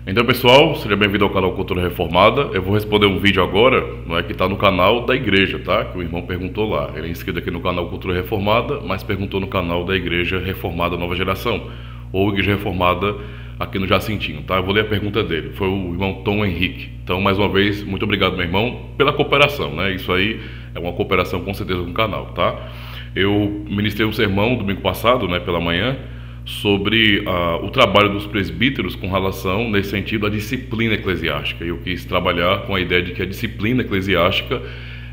Então, pessoal, seja bem-vindo ao canal Cultura Reformada. Eu vou responder um vídeo agora, não é, que está no canal da igreja, tá? Que o irmão perguntou lá. Ele é inscrito aqui no canal Cultura Reformada, mas perguntou no canal da Igreja Reformada Nova Geração, ou Igreja Reformada aqui no Jacintinho, tá? Eu vou ler a pergunta dele. Foi o irmão Tom Henrique. Então, mais uma vez, muito obrigado, meu irmão, pela cooperação, né? Isso aí é uma cooperação com certeza com o canal, tá? Eu ministrei um sermão domingo passado, né, pela manhã, sobre o trabalho dos presbíteros com relação, nesse sentido, à disciplina eclesiástica. Eu quis trabalhar com a ideia de que a disciplina eclesiástica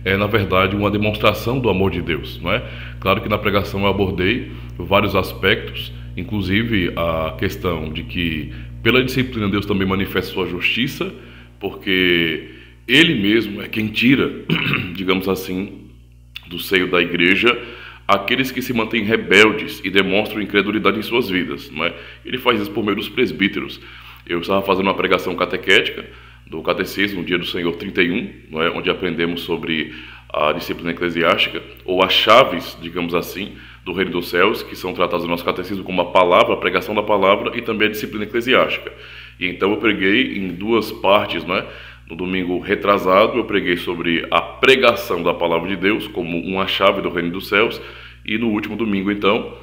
é, na verdade, uma demonstração do amor de Deus, não é? Claro que na pregação eu abordei vários aspectos, inclusive a questão de que, pela disciplina, Deus também manifesta sua justiça, porque Ele mesmo é quem tira, digamos assim, do seio da igreja, aqueles que se mantêm rebeldes e demonstram incredulidade em suas vidas, não é? Ele faz isso por meio dos presbíteros. Eu estava fazendo uma pregação catequética do Catecismo, no Dia do Senhor 31, não é? Onde aprendemos sobre a disciplina eclesiástica, ou as chaves, digamos assim, do reino dos céus, que são tratadas no nosso catecismo como a palavra, a pregação da palavra e também a disciplina eclesiástica. E então eu preguei em duas partes, não é? No domingo retrasado, eu preguei sobre a pregação da palavra de Deus como uma chave do reino dos céus. E no último domingo, então,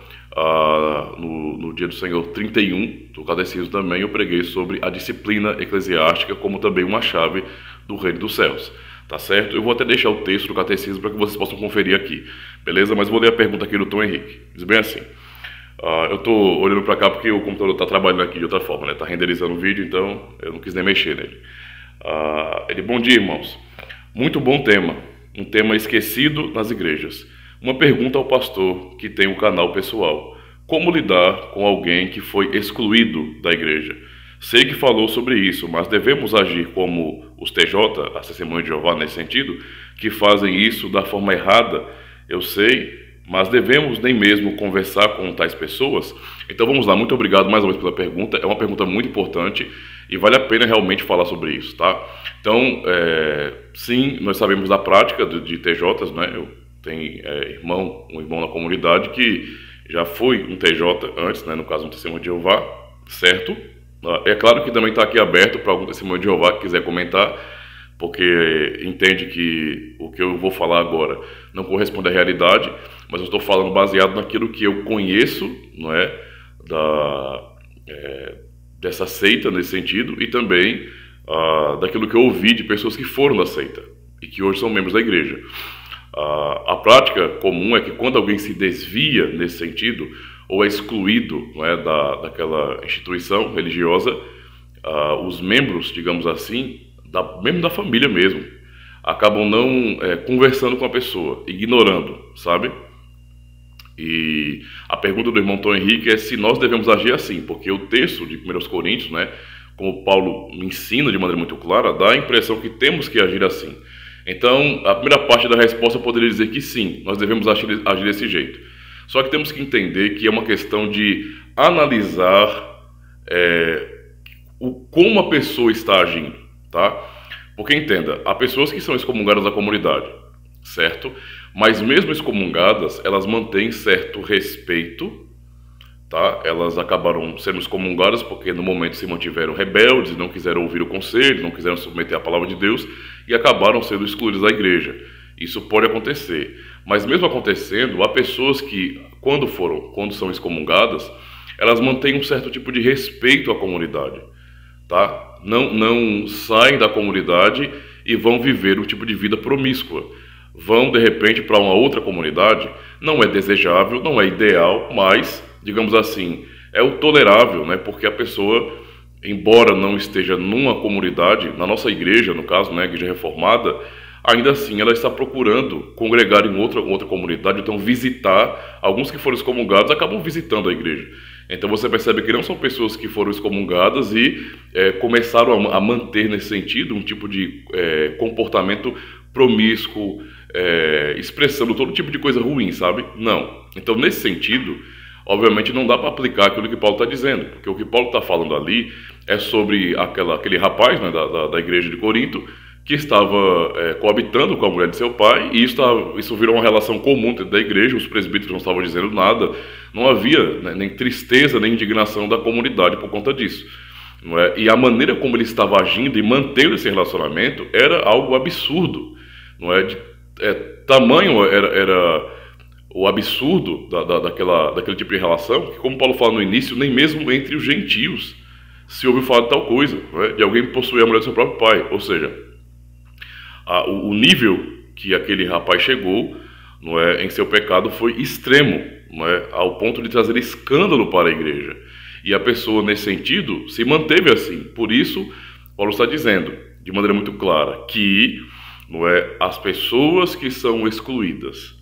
no dia do Senhor 31, do Catecismo também, eu preguei sobre a disciplina eclesiástica como também uma chave do reino dos céus. Tá certo? Eu vou até deixar o texto do Catecismo para que vocês possam conferir aqui. Beleza? Mas vou ler a pergunta aqui do Tom Henrique. Diz bem assim. Eu estou olhando para cá porque o computador está trabalhando aqui de outra forma, né? Está renderizando o vídeo, então eu não quis nem mexer nele. Bom dia, irmãos. Muito bom tema. Um tema esquecido nas igrejas. Uma pergunta ao pastor que tem um canal pessoal. Como lidar com alguém que foi excluído da igreja? Sei que falou sobre isso, mas devemos agir como os TJ, as Testemunhas de Jeová, nesse sentido, que fazem isso da forma errada? Eu sei, mas devemos nem mesmo conversar com tais pessoas? Então vamos lá, muito obrigado mais uma vez pela pergunta. É uma pergunta muito importante e vale a pena realmente falar sobre isso, tá? Então, sim, nós sabemos da prática de TJs, né? Eu tenho um irmão na comunidade que já foi um TJ antes, né? No caso, um Testemunho de Jeová, certo? É claro que também está aqui aberto para algum Testemunho de Jeová que quiser comentar, porque entende que o que eu vou falar agora não corresponde à realidade, mas eu estou falando baseado naquilo que eu conheço, não é? Dessa seita nesse sentido, e também daquilo que eu ouvi de pessoas que foram da seita e que hoje são membros da igreja. A prática comum é que quando alguém se desvia nesse sentido, ou é excluído, não é, daquela instituição religiosa, os membros, digamos assim, mesmo da família mesmo, acabam não conversando com a pessoa, ignorando, sabe? E a pergunta do irmão Tom Henrique é se nós devemos agir assim, porque o texto de 1 Coríntios, né, como Paulo ensina de maneira muito clara, dá a impressão que temos que agir assim. Então, a primeira parte da resposta eu poderia dizer que sim, nós devemos agir desse jeito. Só que temos que entender que é uma questão de analisar como a pessoa está agindo, tá? Porque entenda, há pessoas que são excomungadas da comunidade, certo? Mas mesmo excomungadas, elas mantêm certo respeito, tá? Elas acabaram sendo excomungadas porque no momento se mantiveram rebeldes, não quiseram ouvir o conselho, não quiseram submeter à palavra de Deus e acabaram sendo excluídas da igreja. Isso pode acontecer, mas mesmo acontecendo, há pessoas que, quando são excomungadas, elas mantêm um certo tipo de respeito à comunidade, tá? Não saem da comunidade e vão viver um tipo de vida promíscua. Vão, de repente, para uma outra comunidade. Não é desejável, não é ideal, mas, digamos assim, é o tolerável, né? Porque a pessoa, embora não esteja numa comunidade, na nossa igreja, no caso, né, Igreja Reformada, ainda assim ela está procurando congregar em outra comunidade, então visitar. Alguns que foram excomungados acabam visitando a igreja. Então você percebe que não são pessoas que foram excomungadas e começaram a manter nesse sentido um tipo de comportamento promíscuo, expressando todo tipo de coisa ruim, sabe? Não. Então nesse sentido, obviamente não dá para aplicar aquilo que Paulo está dizendo, porque o que Paulo está falando ali é sobre aquele rapaz, né, da igreja de Corinto, que estava coabitando com a mulher de seu pai, e isso virou uma relação comum dentro da igreja. Os presbíteros não estavam dizendo nada, não havia, né, nem tristeza nem indignação da comunidade por conta disso. não é? E a maneira como ele estava agindo e mantendo esse relacionamento era algo absurdo, não é? Tamanho era o absurdo daquele tipo de relação, que, como Paulo fala no início, nem mesmo entre os gentios se ouve falar de tal coisa, não é? De alguém possuir a mulher do seu próprio pai. Ou seja, o nível que aquele rapaz chegou, não é, em seu pecado foi extremo, não é, ao ponto de trazer escândalo para a igreja. E a pessoa, nesse sentido, se manteve assim. Por isso, Paulo está dizendo, de maneira muito clara, que, não é, as pessoas que são excluídas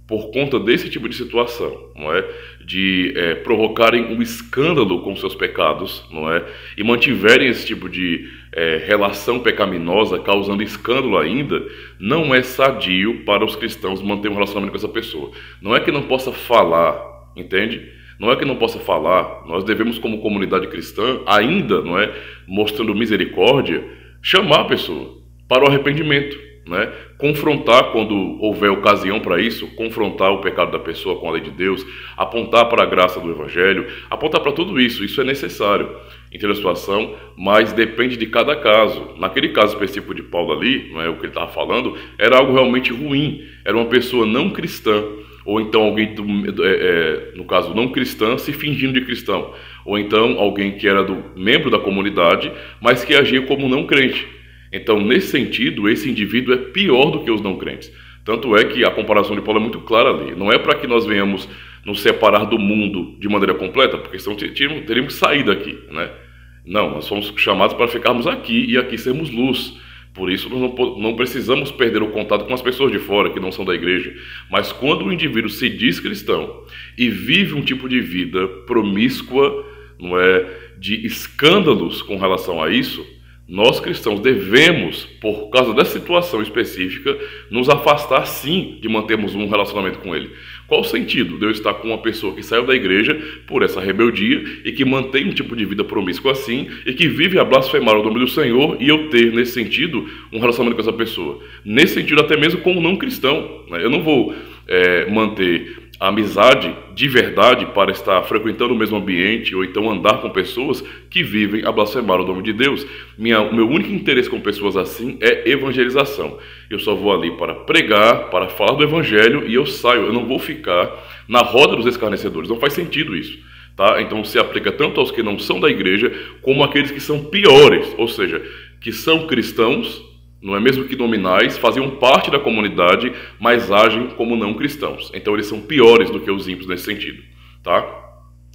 por conta desse tipo de situação, não é, de provocarem um escândalo com seus pecados, não é, e mantiverem esse tipo de relação pecaminosa, causando escândalo ainda, não é sadio para os cristãos manter um relacionamento com essa pessoa. Não é que não possa falar, entende? Não é que não possa falar. Nós devemos, como comunidade cristã, ainda, não é, mostrando misericórdia, chamar a pessoa para o arrependimento, né? Confrontar quando houver ocasião para isso, confrontar o pecado da pessoa com a lei de Deus, apontar para a graça do Evangelho, apontar para tudo isso. Isso é necessário em ter a situação, mas depende de cada caso. Naquele caso específico de Paulo ali, não é, o que ele estava falando, era algo realmente ruim. Era uma pessoa não cristã, ou então alguém, no caso não cristã, se fingindo de cristão, ou então alguém que era membro da comunidade, mas que agia como não crente. Então, nesse sentido, esse indivíduo é pior do que os não crentes. Tanto é que a comparação de Paulo é muito clara ali. Não é para que nós venhamos nos separar do mundo de maneira completa, porque senão teríamos que sair daqui, né? Não, nós somos chamados para ficarmos aqui e aqui sermos luz. Por isso, nós não precisamos perder o contato com as pessoas de fora, que não são da igreja. Mas quando o indivíduo se diz cristão e vive um tipo de vida promíscua, não é, de escândalos com relação a isso, nós cristãos devemos, por causa dessa situação específica, nos afastar sim de mantermos um relacionamento com ele. Qual o sentido de eu estar com uma pessoa que saiu da igreja por essa rebeldia e que mantém um tipo de vida promíscuo assim e que vive a blasfemar o nome do Senhor e eu ter, nesse sentido, um relacionamento com essa pessoa? Nesse sentido, até mesmo como não cristão, né? Eu não vou manter a amizade de verdade para estar frequentando o mesmo ambiente ou então andar com pessoas que vivem a blasfemar o nome de Deus. Meu único interesse com pessoas assim é evangelização. Eu só vou ali para pregar, para falar do evangelho e eu saio. Eu não vou ficar na roda dos escarnecedores. Não faz sentido isso, tá? Então se aplica tanto aos que não são da igreja como àqueles que são piores, ou seja, que são cristãos, não é mesmo que nominais, faziam parte da comunidade, mas agem como não cristãos. Então eles são piores do que os ímpios nesse sentido, tá?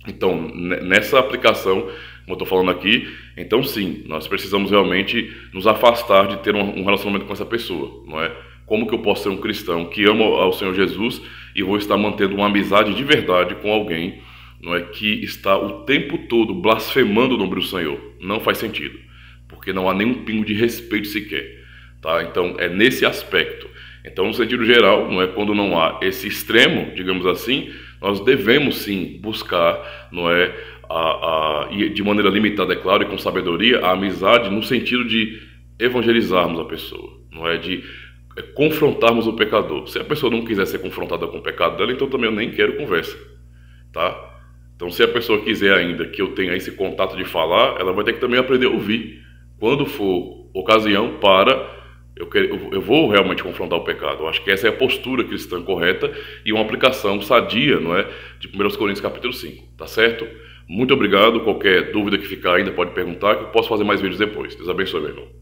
Então, nessa aplicação, como eu estou falando aqui, então sim, nós precisamos realmente nos afastar de ter um relacionamento com essa pessoa, não é? Como que eu posso ser um cristão que ama ao Senhor Jesus e vou estar mantendo uma amizade de verdade com alguém, não é, que está o tempo todo blasfemando o nome do Senhor? Não faz sentido, porque não há nenhum pingo de respeito sequer. Tá? Então é nesse aspecto. Então, no sentido geral, não é, quando não há esse extremo, digamos assim, nós devemos sim buscar, não é, e de maneira limitada, é claro, e com sabedoria, a amizade no sentido de evangelizarmos a pessoa, não é, de confrontarmos o pecador. Se a pessoa não quiser ser confrontada com o pecado dela, então também eu nem quero conversa, tá? Então, se a pessoa quiser ainda que eu tenha esse contato de falar, ela vai ter que também aprender a ouvir. Quando for ocasião para eu vou realmente confrontar o pecado. Eu acho que essa é a postura cristã correta e uma aplicação sadia, não é, de 1 Coríntios capítulo 5, tá certo? Muito obrigado. Qualquer dúvida que ficar ainda pode perguntar, que eu posso fazer mais vídeos depois. Deus abençoe, meu irmão.